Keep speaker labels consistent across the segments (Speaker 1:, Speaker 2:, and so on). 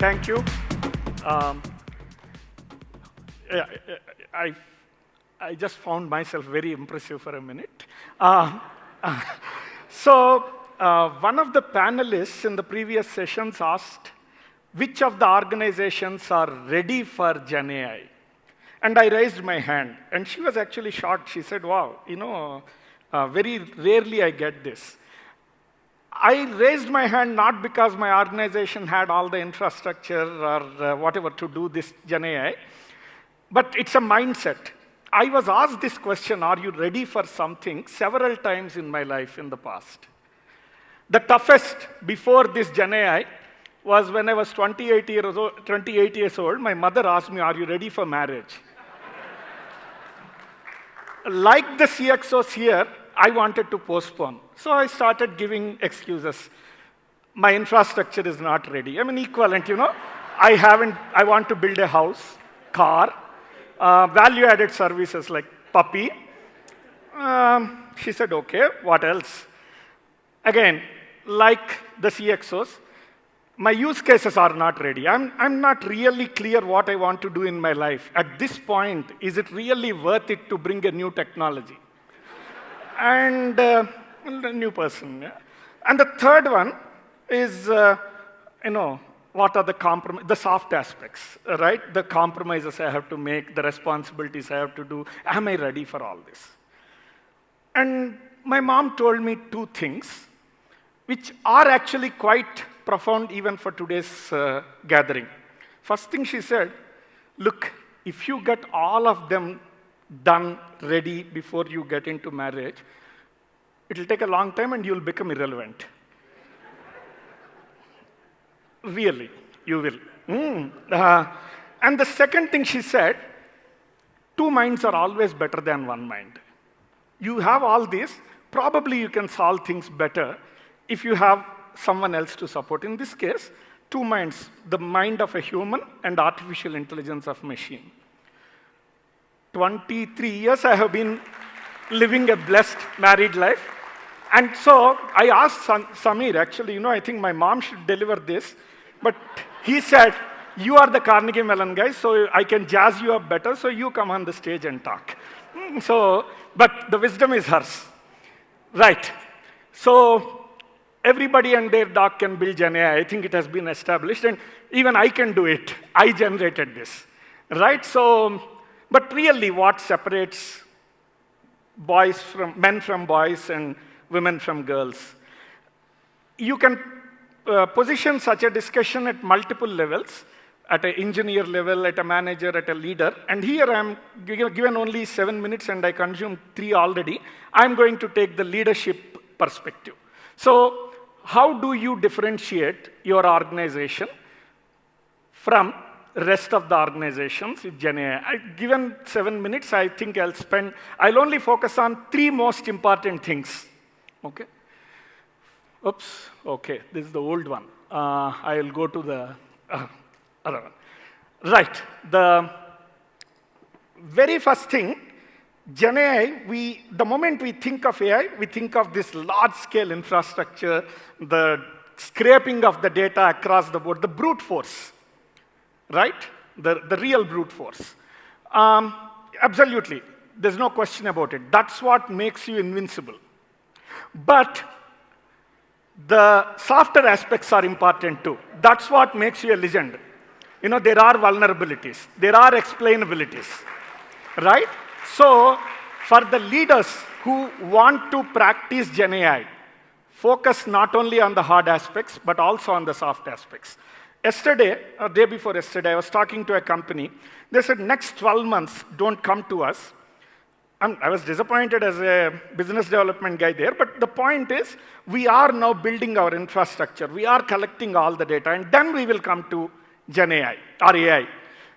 Speaker 1: Thank you. Um, yeah, I just found myself very impressive for a minute. One of the panelists in the previous sessions asked which of the organizations are ready for Gen AI. And I raised my hand, and she was actually shocked. She said, wow, very rarely I get this. I raised my hand not because my organization had all the infrastructure or whatever to do this Gen AI, but it's a mindset. I was asked this question, are you ready for something, several times in my life in the past. The toughest before this Gen AI was when I was 28 years old, my mother asked me, are you ready for marriage? Like the CXOs here, I wanted to postpone. So I started giving excuses. My infrastructure is not ready. I'm an equivalent, I want to build a house, car, value-added services like puppy. She said, okay, what else? Again, like the CXOs, my use cases are not ready. I'm not really clear what I want to do in my life. At this point, is it really worth it to bring a new technology? And a new person. Yeah? And the third one is, what are the soft aspects, right? The compromises I have to make, the responsibilities I have to do. Am I ready for all this? And my mom told me two things, which are actually quite profound even for today's gathering. First thing she said, look, if you get all of them done, ready before you get into marriage, it'll take a long time and you'll become irrelevant. Really, you will. And the second thing she said, two minds are always better than one mind. You have all this, probably you can solve things better if you have someone else to support. In this case, two minds, the mind of a human and artificial intelligence of machine. 23 years I have been living a blessed married life. And so I asked Samir, actually, I think my mom should deliver this. But he said, you are the Carnegie Mellon guy, so I can jazz you up better, so you come on the stage and talk. But the wisdom is hers. Right. So everybody and their dog can build Gen AI. I think it has been established. And even I can do it. I generated this. Right? But really, what separates men from boys and women from girls? You can position such a discussion at multiple levels, at an engineer level, at a manager, at a leader. And here I'm given only 7 minutes, and I consumed 3 already. I'm going to take the leadership perspective. So how do you differentiate your organization from rest of the organizations with Gen AI? Given 7 minutes, I think I'll only focus on 3 most important things. Okay? Oops, okay, this is the old one. I'll go to the other one. Right, the very first thing, Gen AI, the moment we think of AI, we think of this large-scale infrastructure, the scraping of the data across the board, the brute force. Right? The real brute force. Absolutely. There's no question about it. That's what makes you invincible. But the softer aspects are important too. That's what makes you a legend. There are vulnerabilities. There are explainabilities. Right? So, for the leaders who want to practice Gen AI, focus not only on the hard aspects, but also on the soft aspects. Yesterday, or day before yesterday, I was talking to a company. They said, next 12 months, don't come to us. I was disappointed as a business development guy there, but the point is, we are now building our infrastructure. We are collecting all the data, and then we will come to Gen AI, or AI.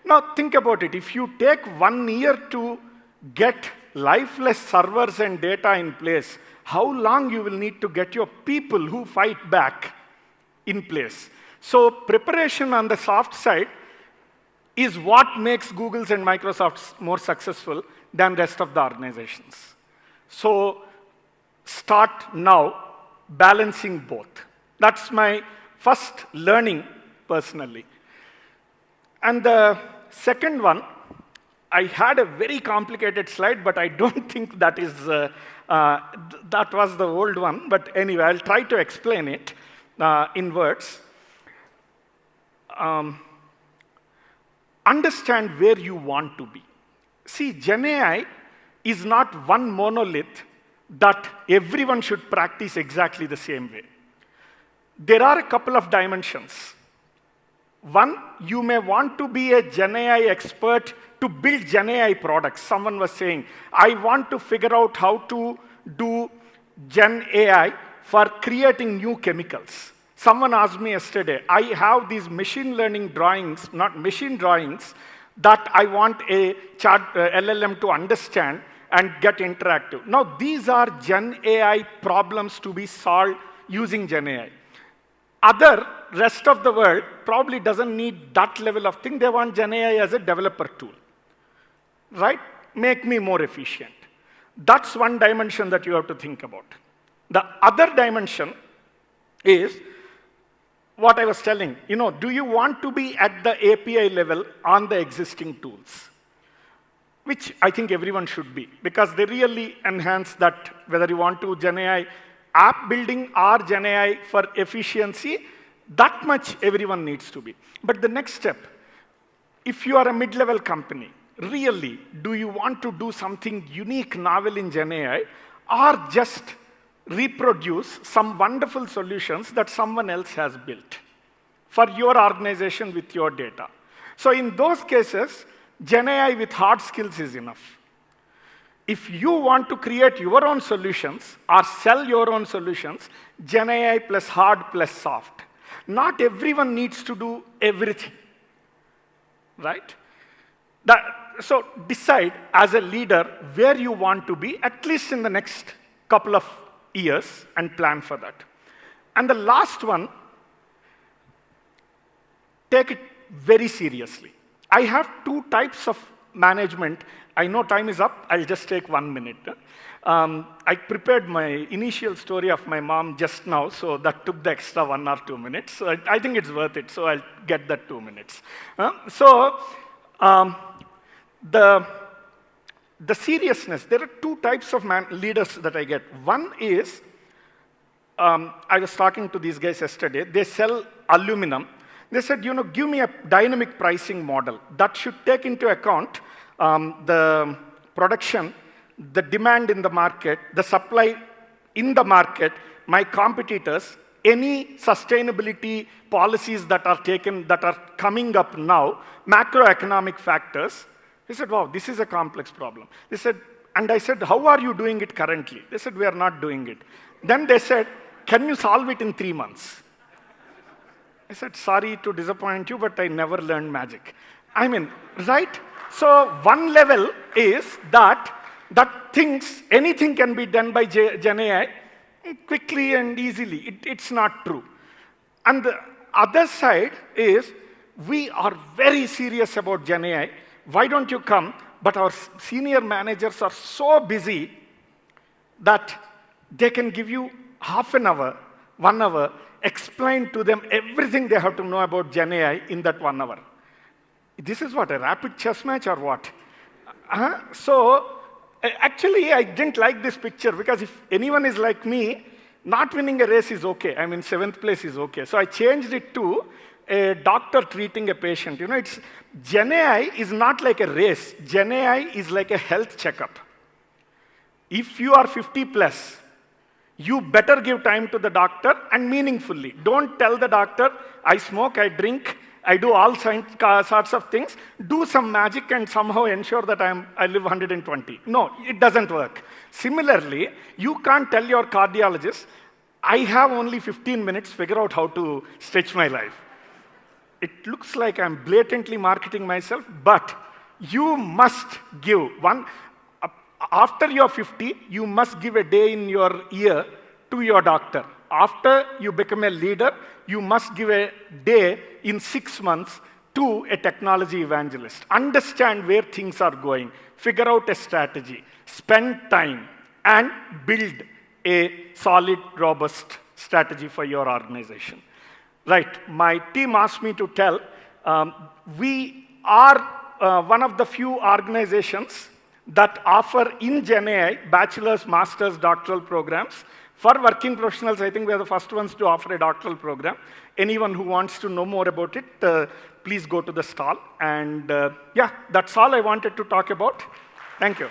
Speaker 1: Now, think about it. If you take 1 year to get lifeless servers and data in place, how long you will need to get your people who fight back in place? So preparation on the soft side is what makes Google's and Microsoft's more successful than the rest of the organizations. So start now balancing both. That's my first learning personally. And the second one, I had a very complicated slide, but I don't think that is, that was the old one. But anyway, I'll try to explain it in words. Understand where you want to be. See, Gen AI is not one monolith that everyone should practice exactly the same way. There are a couple of dimensions. One, you may want to be a Gen AI expert to build Gen AI products. Someone was saying, I want to figure out how to do Gen AI for creating new chemicals. Someone asked me yesterday, I have these machine learning drawings, not machine drawings, that I want a LLM to understand and get interactive. Now, these are Gen AI problems to be solved using Gen AI. Rest of the world probably doesn't need that level of thing. They want Gen AI as a developer tool, right? Make me more efficient. That's one dimension that you have to think about. The other dimension is what I was telling. Do you want to be at the API level on the existing tools? Which I think everyone should be, because they really enhance that, whether you want to Gen AI app building or Gen AI for efficiency, that much everyone needs to be. But the next step, if you are a mid-level company, really, do you want to do something unique, novel in Gen AI, or just reproduce some wonderful solutions that someone else has built for your organization with your data? So in those cases, Gen AI with hard skills is enough. If you want to create your own solutions or sell your own solutions, Gen AI plus hard plus soft. Not everyone needs to do everything, right? So decide as a leader where you want to be, at least in the next couple of years, and plan for that. And the last one, take it very seriously. I have two types of management. I know time is up. I'll just take 1 minute. I prepared my initial story of my mom just now, so that took the extra 1 or 2 minutes. So I think it's worth it, so I'll get that 2 minutes. The seriousness, there are two types of leaders that I get. One is, I was talking to these guys yesterday. They sell aluminum. They said, give me a dynamic pricing model that should take into account the production, the demand in the market, the supply in the market, my competitors, any sustainability policies that are taken, that are coming up now, macroeconomic factors. They said, wow, this is a complex problem. They said, and I said, how are you doing it currently? They said, we are not doing it. Then they said, can you solve it in 3 months? I said, sorry to disappoint you, but I never learned magic. I mean, right? So one level is that anything can be done by Gen AI quickly and easily. It's not true. And the other side is, we are very serious about Gen AI. Why don't you come? But our senior managers are so busy that they can give you half an hour, 1 hour, explain to them everything they have to know about Gen AI in that 1 hour. This is what, a rapid chess match or what? So, actually, I didn't like this picture, because if anyone is like me, not winning a race is okay. I mean, 7th place is okay. So I changed it to a doctor treating a patient. Gen AI is not like a race. Gen AI is like a health checkup. If you are 50 plus, you better give time to the doctor, and meaningfully. Don't tell the doctor, I smoke, I drink, I do all sorts of things. Do some magic and somehow ensure that I live 120. No, it doesn't work. Similarly, you can't tell your cardiologist, I have only 15 minutes, figure out how to stretch my life. It looks like I'm blatantly marketing myself, but you must give one. After you're 50, you must give a day in your year to your doctor. After you become a leader, you must give a day in 6 months to a technology evangelist. Understand where things are going. Figure out a strategy. Spend time and build a solid, robust strategy for your organization. Right, my team asked me to tell We are one of the few organizations that offer in Gen AI bachelor's, master's, doctoral programs. For working professionals, I think we are the first ones to offer a doctoral program. Anyone who wants to know more about it, please go to the stall. And yeah, that's all I wanted to talk about. Thank you.